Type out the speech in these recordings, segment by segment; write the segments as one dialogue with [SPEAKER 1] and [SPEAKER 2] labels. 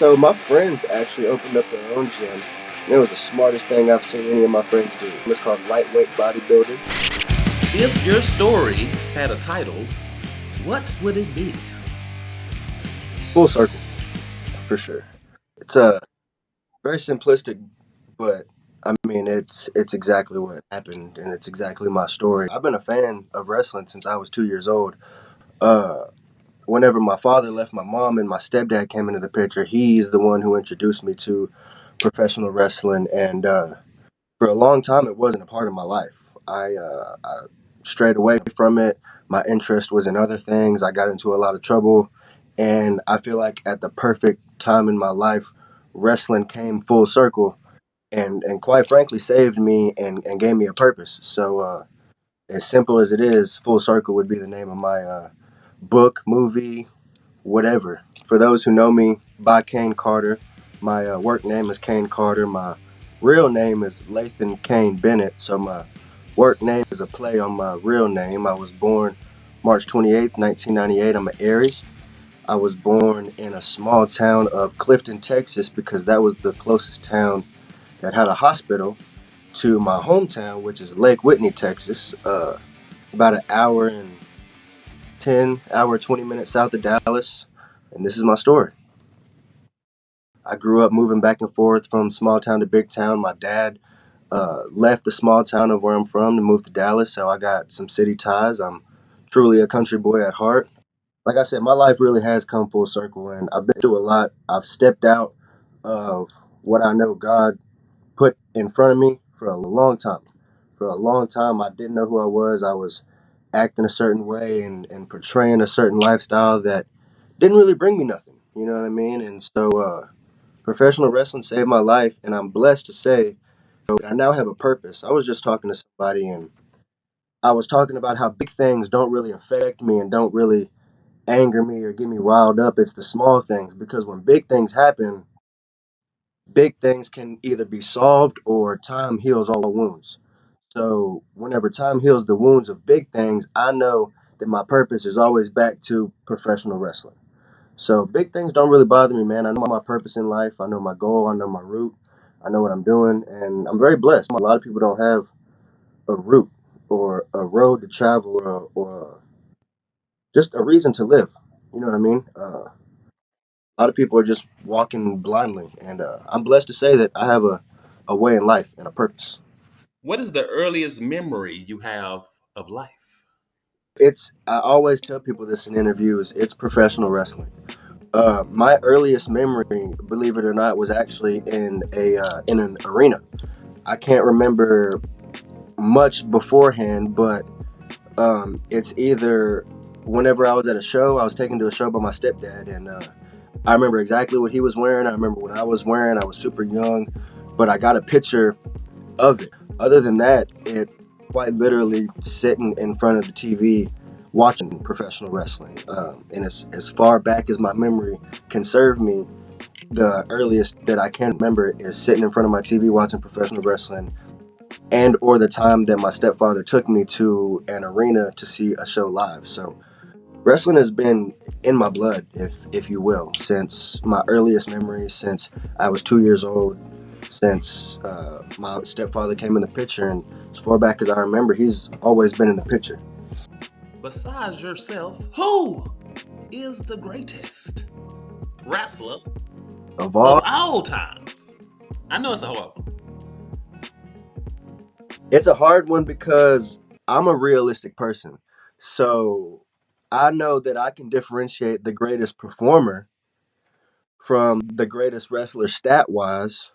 [SPEAKER 1] So my friends actually opened up their own gym. And it was the smartest thing I've seen any of my friends do. It's called lightweight bodybuilding.
[SPEAKER 2] If your story had a title, what would it be?
[SPEAKER 1] Full circle, for sure. It's very simplistic, but I mean it's exactly what happened, and it's exactly my story. I've been a fan of wrestling since I was 2 years old. Uh, Whenever my father left my mom and my stepdad came into the picture, he's the one who introduced me to professional wrestling, and for a long time it wasn't a part of my life. I strayed away from it. My interest was in other things. I got into a lot of trouble, and I feel like at the perfect time in my life, wrestling came full circle and quite frankly saved me and gave me a purpose. So as simple as it is, full circle would be the name of my book, movie, whatever. For those who know me, by Cain Carter. My work name is Cain Carter. My real name is Lathan Cain Bennett. So my work name is a play on my real name. I was born March 28th, 1998. I'm an Aries. I was born in a small town of Clifton, Texas, because that was the closest town that had a hospital to my hometown, which is Lake Whitney, Texas. About an hour and 20 minutes south of Dallas. And this is my story. I grew up moving back and forth from small town to big town. My dad left the small town of where I'm from to move to Dallas, so I got some city ties. I'm truly a country boy at heart. Like I said, my life really has come full circle, and I've been through a lot. I've stepped out of what I know God put in front of me for a long time. For a long time, I didn't know who I was. I was acting a certain way and portraying a certain lifestyle that didn't really bring me nothing. You know what I mean? And so, professional wrestling saved my life, and I'm blessed to say that I now have a purpose. I was just talking to somebody, and I was talking about how big things don't really affect me and don't really anger me or get me riled up. It's the small things, because when big things happen, big things can either be solved or time heals all wounds. So, whenever time heals the wounds of big things, I know that my purpose is always back to professional wrestling. So big things don't really bother me, man. I know my purpose in life. I know my goal. I know my route. I know what I'm doing, and I'm very blessed. A lot of people don't have a route or a road to travel or just a reason to live. You know what I mean? A lot of people are just walking blindly, and I'm blessed to say that I have a way in life and a purpose.
[SPEAKER 2] What is the earliest memory you have of life?
[SPEAKER 1] I always tell people this in interviews. It's professional wrestling. My earliest memory, believe it or not, was actually in an arena. I can't remember much beforehand, but it's either whenever I was at a show, I was taken to a show by my stepdad, and I remember exactly what he was wearing. I remember what I was wearing. I was super young, but I got a picture of it. Other than that, it quite literally sitting in front of the TV watching professional wrestling. And as far back as my memory can serve me, the earliest that I can remember is sitting in front of my TV watching professional wrestling, and or the time that my stepfather took me to an arena to see a show live. So wrestling has been in my blood, if you will, since my earliest memories, since I was 2 years old, since my stepfather came in the picture, and as far back as I remember, he's always been in the picture.
[SPEAKER 2] Besides yourself, who is the greatest wrestler
[SPEAKER 1] Of
[SPEAKER 2] of
[SPEAKER 1] all,
[SPEAKER 2] all times? I know it's a whole.
[SPEAKER 1] it's a hard one because I'm a realistic person. So I know that I can differentiate the greatest performer from the greatest wrestler stat wise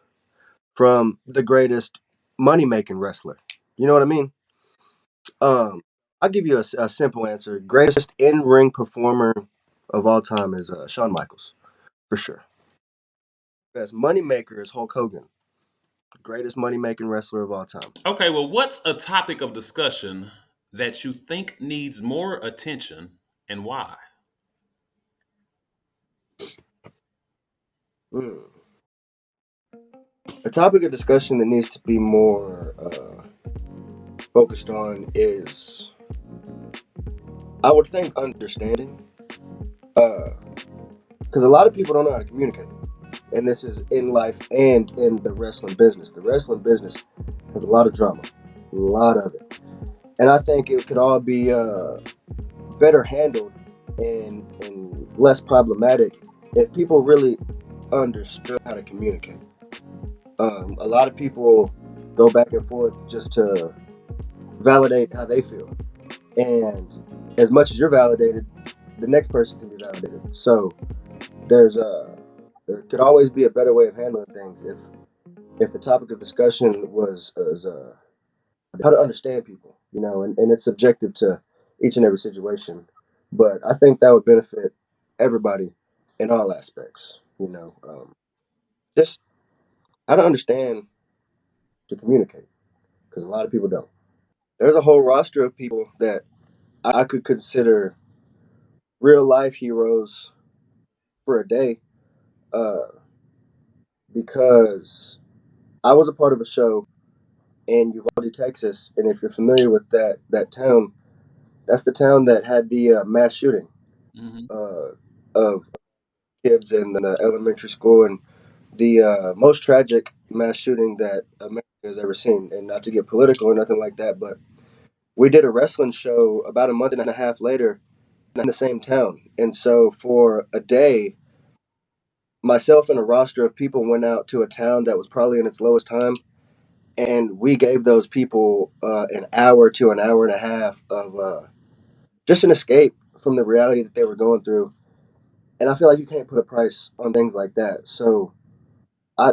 [SPEAKER 1] from the greatest money making wrestler. You know what I mean? Um, I'll give you a simple answer. Greatest in ring performer of all time is Shawn Michaels, for sure. Best money maker is Hulk Hogan. Greatest money making wrestler of all time.
[SPEAKER 2] Okay, well, what's a topic of discussion that you think needs more attention and why?
[SPEAKER 1] Mm. A topic of discussion that needs to be more focused on is, I would think, understanding. Because a lot of people don't know how to communicate. and this is in life and in the wrestling business. The wrestling business has a lot of drama, a lot of it, and I think it could all be better handled and less problematic if people really understood how to communicate. A lot of people go back and forth just to validate how they feel, and as much as you're validated, the next person can be validated. So there's there could always be a better way of handling things if the topic of discussion was how to understand people, and it's subjective to each and every situation. But I think that would benefit everybody in all aspects. Just how to understand to communicate, because a lot of people don't. There's a whole roster of people that I could consider real life heroes for a day, uh, because I was a part of a show in Uvalde, Texas, and if you're familiar with that town, that's the town that had the mass shooting
[SPEAKER 2] Hmm.
[SPEAKER 1] uh, of kids in the elementary school, and the most tragic mass shooting that America has ever seen. And not to get political or nothing like that, but we did a wrestling show about a month and a half later in the same town. And so for a day, myself and a roster of people went out to a town that was probably in its lowest time, and we gave those people an hour to an hour and a half of just an escape from the reality that they were going through. And I feel like you can't put a price on things like that. So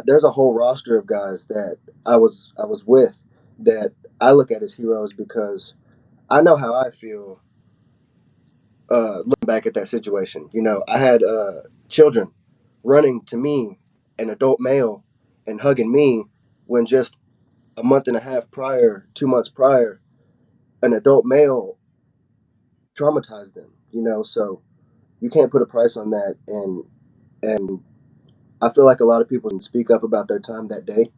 [SPEAKER 1] there's a whole roster of guys that I was with that I look at as heroes because I know how I feel looking back at that situation. I had children running to me, an adult male, and hugging me when just a month and a half prior, 2 months prior, an adult male traumatized them. So you can't put a price on that, and I feel like a lot of people can speak up about their time that day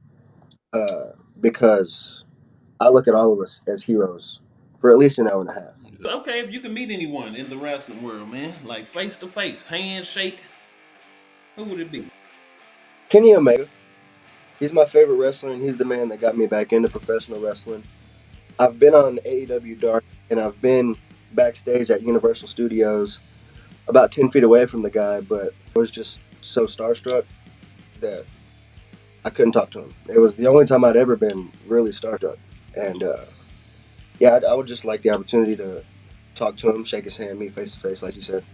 [SPEAKER 1] uh, because I look at all of us as heroes for at least an hour and a half.
[SPEAKER 2] Okay, if you can meet anyone in the wrestling world, man, like face to face, handshake, who would it be?
[SPEAKER 1] Kenny Omega, he's my favorite wrestler, and he's the man that got me back into professional wrestling. I've been on AEW Dark, and I've been backstage at Universal Studios about 10 feet away from the guy, but I was just so starstruck that I couldn't talk to him. It was the only time I'd ever been really starstruck. And yeah, I would just like the opportunity to talk to him, shake his hand, meet face to face, like you said.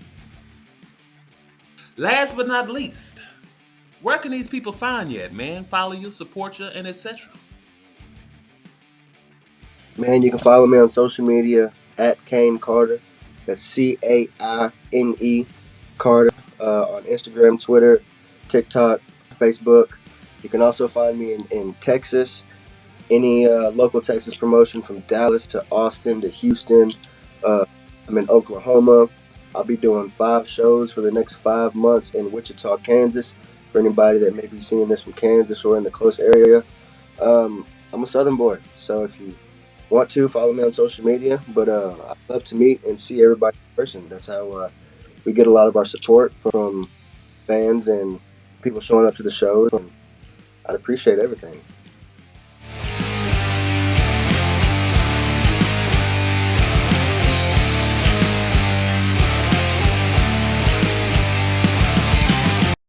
[SPEAKER 2] Last but not least, where can these people find you at, man? Follow you, support you, and etc.
[SPEAKER 1] Man, you can follow me on social media at Cain Carter. That's Caine Carter on Instagram, Twitter, TikTok, Facebook. You can also find me in Texas. Any local Texas promotion from Dallas to Austin to Houston. Uh, I'm in Oklahoma. I'll be doing 5 shows for the next 5 months in Wichita, Kansas. For anybody that may be seeing this from Kansas or in the close area, I'm a Southern boy, so if you want to follow me on social media, but I'd love to meet and see everybody in person. That's how we get a lot of our support from fans and people showing up to the shows. And I'd appreciate everything.